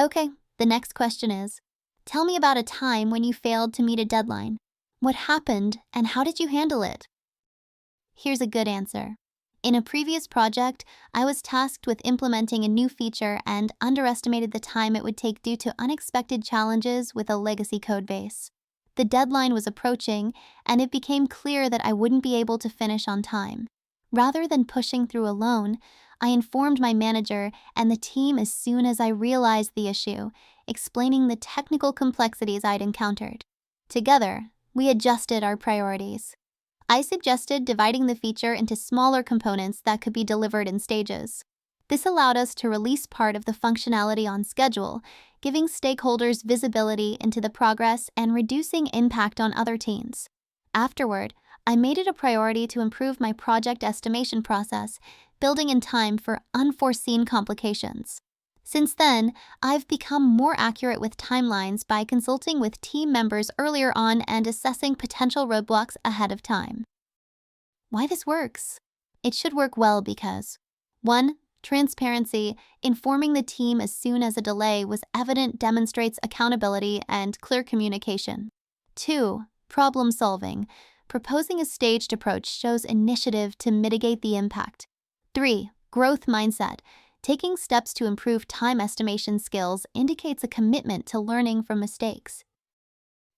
Okay, the next question is, tell me about a time when you failed to meet a deadline. What happened and how did you handle it? Here's a good answer. In a previous project, I was tasked with implementing a new feature and underestimated the time it would take due to unexpected challenges with a legacy codebase. The deadline was approaching, and it became clear that I wouldn't be able to finish on time. Rather than pushing through alone, I informed my manager and the team as soon as I realized the issue, explaining the technical complexities I'd encountered. Together, we adjusted our priorities. I suggested dividing the feature into smaller components that could be delivered in stages. This allowed us to release part of the functionality on schedule, giving stakeholders visibility into the progress and reducing impact on other teams. Afterward, I made it a priority to improve my project estimation process, building in time for unforeseen complications. Since then, I've become more accurate with timelines by consulting with team members earlier on and assessing potential roadblocks ahead of time. Why this works? It should work well because 1. Transparency. Informing the team as soon as a delay was evident demonstrates accountability and clear communication. 2. Problem solving. Proposing a staged approach shows initiative to mitigate the impact. 3. Growth mindset. Taking steps to improve time estimation skills indicates a commitment to learning from mistakes.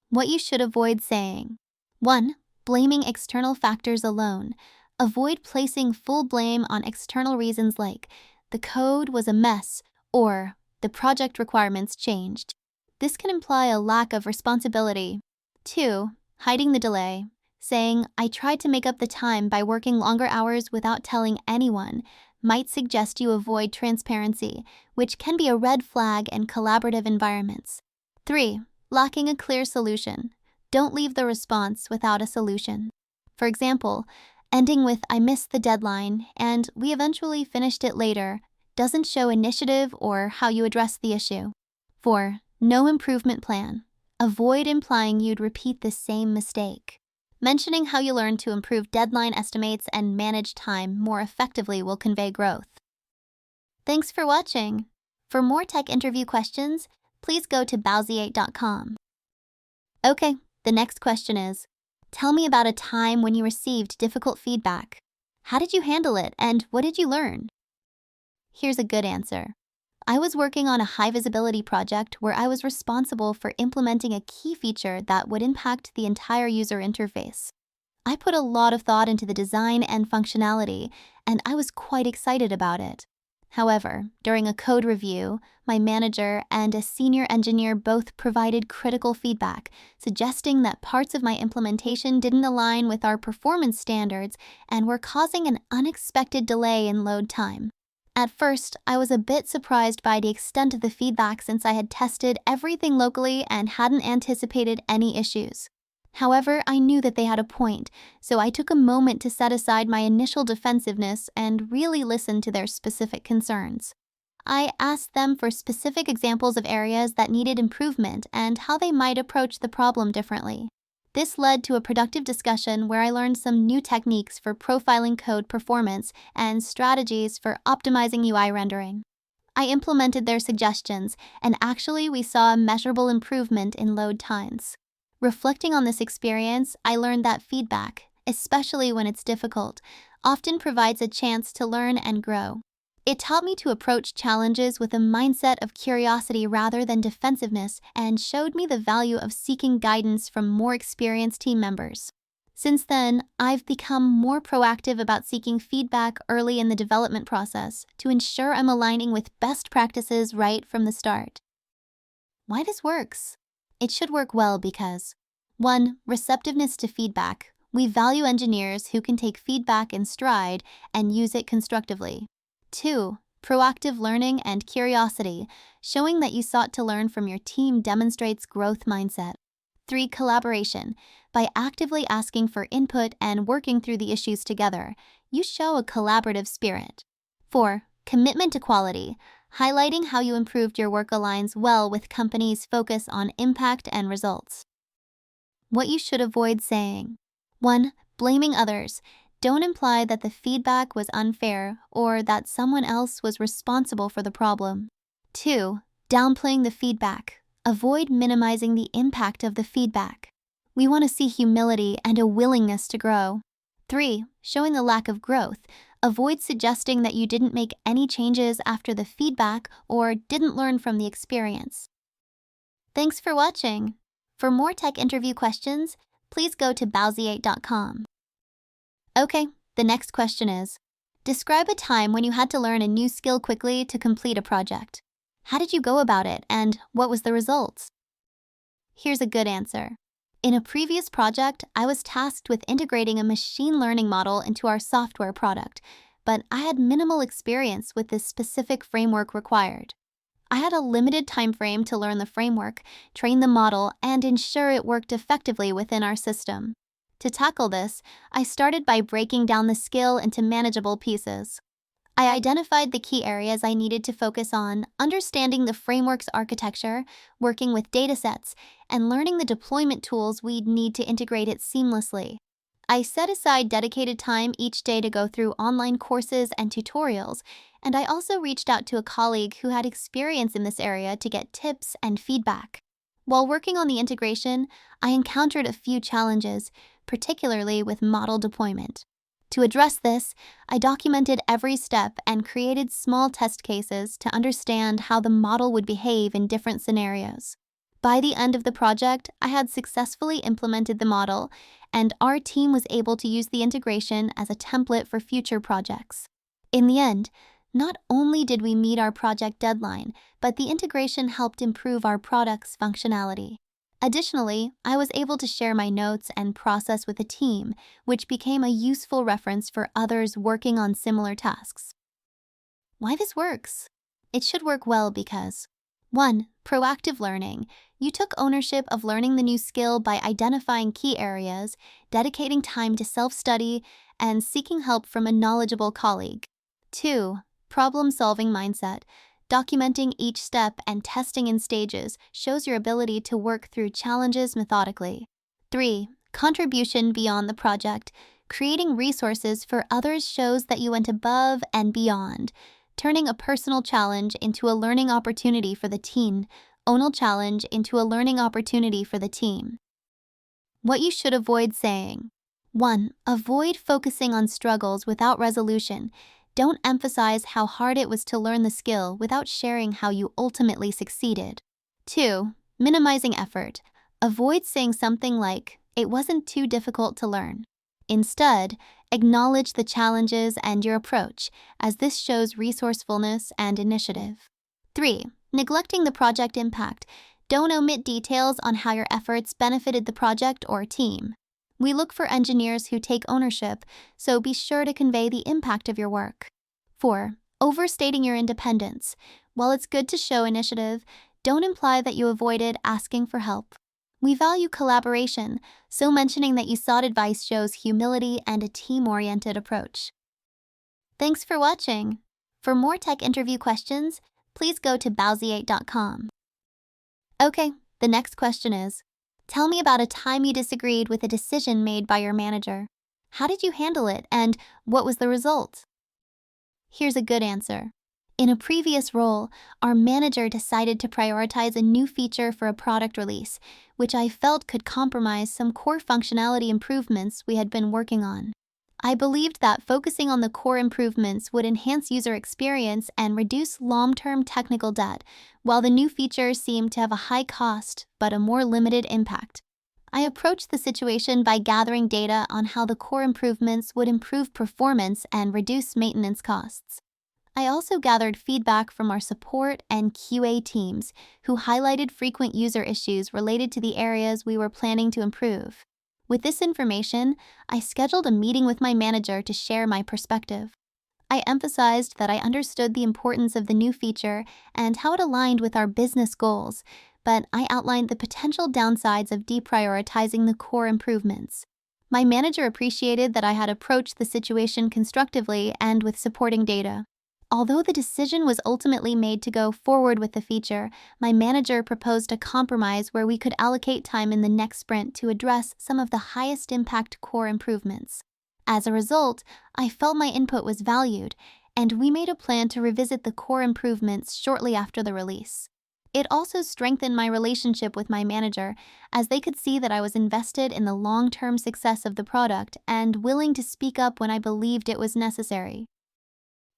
What you should avoid saying. 1. Blaming external factors alone. Avoid placing full blame on external reasons like, the code was a mess, or the project requirements changed. This can imply a lack of responsibility. 2. Hiding the delay. Saying, I tried to make up the time by working longer hours without telling anyone, might suggest you avoid transparency, which can be a red flag in collaborative environments. 3. Lacking a clear solution. Don't leave the response without a solution. For example, ending with I missed the deadline and we eventually finished it later doesn't show initiative or how you address the issue. 4. No improvement plan. Avoid implying you'd repeat the same mistake. Mentioning how you learned to improve deadline estimates and manage time more effectively will convey growth. Thanks for watching. For more tech interview questions, please go to bowsiate.com. Okay, the next question is, tell me about a time when you received difficult feedback. How did you handle it and what did you learn? Here's a good answer. I was working on a high-visibility project where I was responsible for implementing a key feature that would impact the entire user interface. I put a lot of thought into the design and functionality, and I was quite excited about it. However, during a code review, my manager and a senior engineer both provided critical feedback, suggesting that parts of my implementation didn't align with our performance standards and were causing an unexpected delay in load time. At first, I was a bit surprised by the extent of the feedback since I had tested everything locally and hadn't anticipated any issues. However, I knew that they had a point, so I took a moment to set aside my initial defensiveness and really listen to their specific concerns. I asked them for specific examples of areas that needed improvement and how they might approach the problem differently. This led to a productive discussion where I learned some new techniques for profiling code performance and strategies for optimizing UI rendering. I implemented their suggestions, and actually we saw a measurable improvement in load times. Reflecting on this experience, I learned that feedback, especially when it's difficult, often provides a chance to learn and grow. It taught me to approach challenges with a mindset of curiosity rather than defensiveness and showed me the value of seeking guidance from more experienced team members. Since then, I've become more proactive about seeking feedback early in the development process to ensure I'm aligning with best practices right from the start. Why this works? It should work well because 1. Receptiveness to feedback. We value engineers who can take feedback in stride and use it constructively. 2. Proactive learning and curiosity. Showing that you sought to learn from your team demonstrates growth mindset. 3. Collaboration. By actively asking for input and working through the issues together, you show a collaborative spirit. 4. Commitment to quality. Highlighting how you improved your work aligns well with companies' focus on impact and results. What you should avoid saying. 1. Blaming others. Don't imply that the feedback was unfair or that someone else was responsible for the problem. 2. Downplaying the feedback. Avoid minimizing the impact of the feedback. We want to see humility and a willingness to grow. 3. Showing a lack of growth. Avoid suggesting that you didn't make any changes after the feedback or didn't learn from the experience. Thanks for watching. For more tech interview questions, please go to bowsiate.com. Okay, the next question is, describe a time when you had to learn a new skill quickly to complete a project. How did you go about it, and what was the results? Here's a good answer. In a previous project, I was tasked with integrating a machine learning model into our software product, but I had minimal experience with this specific framework required. I had a limited time frame to learn the framework, train the model, and ensure it worked effectively within our system. To tackle this, I started by breaking down the skill into manageable pieces. I identified the key areas I needed to focus on, understanding the framework's architecture, working with datasets, and learning the deployment tools we'd need to integrate it seamlessly. I set aside dedicated time each day to go through online courses and tutorials, and I also reached out to a colleague who had experience in this area to get tips and feedback. While working on the integration, I encountered a few challenges, particularly with model deployment. To address this, I documented every step and created small test cases to understand how the model would behave in different scenarios. By the end of the project, I had successfully implemented the model, and our team was able to use the integration as a template for future projects. In the end, not only did we meet our project deadline, but the integration helped improve our product's functionality. Additionally, I was able to share my notes and process with the team, which became a useful reference for others working on similar tasks. Why this works? It should work well because 1. Proactive learning. You took ownership of learning the new skill by identifying key areas, dedicating time to self-study, and seeking help from a knowledgeable colleague. 2. Problem-solving mindset. Documenting each step and testing in stages shows your ability to work through challenges methodically. 3. Contribution beyond the project. Creating resources for others shows that you went above and beyond, turning a personal challenge into a learning opportunity for the team. Challenge into a learning opportunity for the team. What you should avoid saying. 1. Avoid focusing on struggles without resolution. Don't emphasize how hard it was to learn the skill without sharing how you ultimately succeeded. 2. Minimizing effort. Avoid saying something like, "It wasn't too difficult to learn." Instead, acknowledge the challenges and your approach, as this shows resourcefulness and initiative. 3. Neglecting the project impact. Don't omit details on how your efforts benefited the project or team. We look for engineers who take ownership, so be sure to convey the impact of your work. 4. Overstating your independence. While it's good to show initiative, don't imply that you avoided asking for help. We value collaboration, so mentioning that you sought advice shows humility and a team-oriented approach. Thanks for watching. For more tech interview questions, please go to bowsiate.com. Okay, the next question is, tell me about a time you disagreed with a decision made by your manager. How did you handle it, and what was the result? Here's a good answer. In a previous role, our manager decided to prioritize a new feature for a product release, which I felt could compromise some core functionality improvements we had been working on. I believed that focusing on the core improvements would enhance user experience and reduce long-term technical debt, while the new feature seemed to have a high cost but a more limited impact. I approached the situation by gathering data on how the core improvements would improve performance and reduce maintenance costs. I also gathered feedback from our support and QA teams, who highlighted frequent user issues related to the areas we were planning to improve. With this information, I scheduled a meeting with my manager to share my perspective. I emphasized that I understood the importance of the new feature and how it aligned with our business goals, but I outlined the potential downsides of deprioritizing the core improvements. My manager appreciated that I had approached the situation constructively and with supporting data. Although the decision was ultimately made to go forward with the feature, my manager proposed a compromise where we could allocate time in the next sprint to address some of the highest impact core improvements. As a result, I felt my input was valued, and we made a plan to revisit the core improvements shortly after the release. It also strengthened my relationship with my manager, as they could see that I was invested in the long-term success of the product and willing to speak up when I believed it was necessary.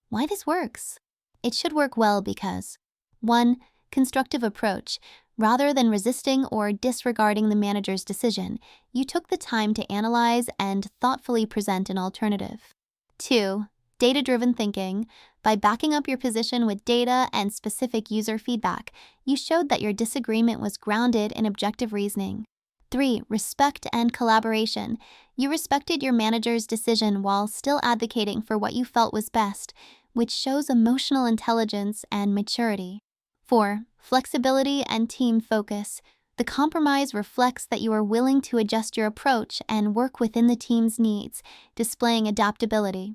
Why this works? It should work well because 1. Constructive approach. Rather than resisting or disregarding the manager's decision, you took the time to analyze and thoughtfully present an alternative. 2. Data-driven thinking. By backing up your position with data and specific user feedback, you showed that your disagreement was grounded in objective reasoning. 3. Respect and collaboration. You respected your manager's decision while still advocating for what you felt was best, which shows emotional intelligence and maturity. 4. Flexibility and team focus. The compromise reflects that you are willing to adjust your approach and work within the team's needs, displaying adaptability.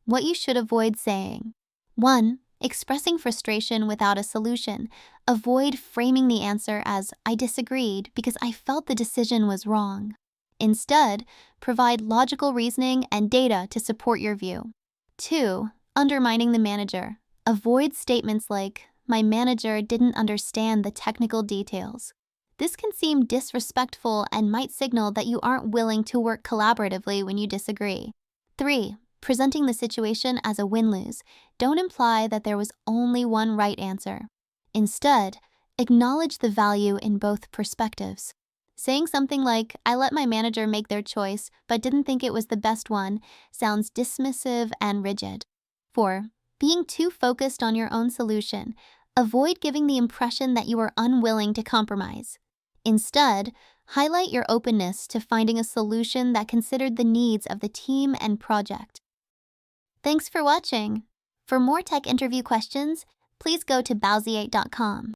What you should avoid saying. 1. Expressing frustration without a solution. Avoid framing the answer as "I disagreed because I felt the decision was wrong." Instead, provide logical reasoning and data to support your view. 2. Undermining the manager. Avoid statements like, "My manager didn't understand the technical details." This can seem disrespectful and might signal that you aren't willing to work collaboratively when you disagree. 3. Presenting the situation as a win-lose. Don't imply that there was only one right answer. Instead, acknowledge the value in both perspectives. Saying something like, "I let my manager make their choice, but didn't think it was the best one," sounds dismissive and rigid. 4. Being too focused on your own solution. Avoid giving the impression that you are unwilling to compromise. Instead, highlight your openness to finding a solution that considered the needs of the team and project. Thanks for watching. For more tech interview questions, please go to bowsiate.com.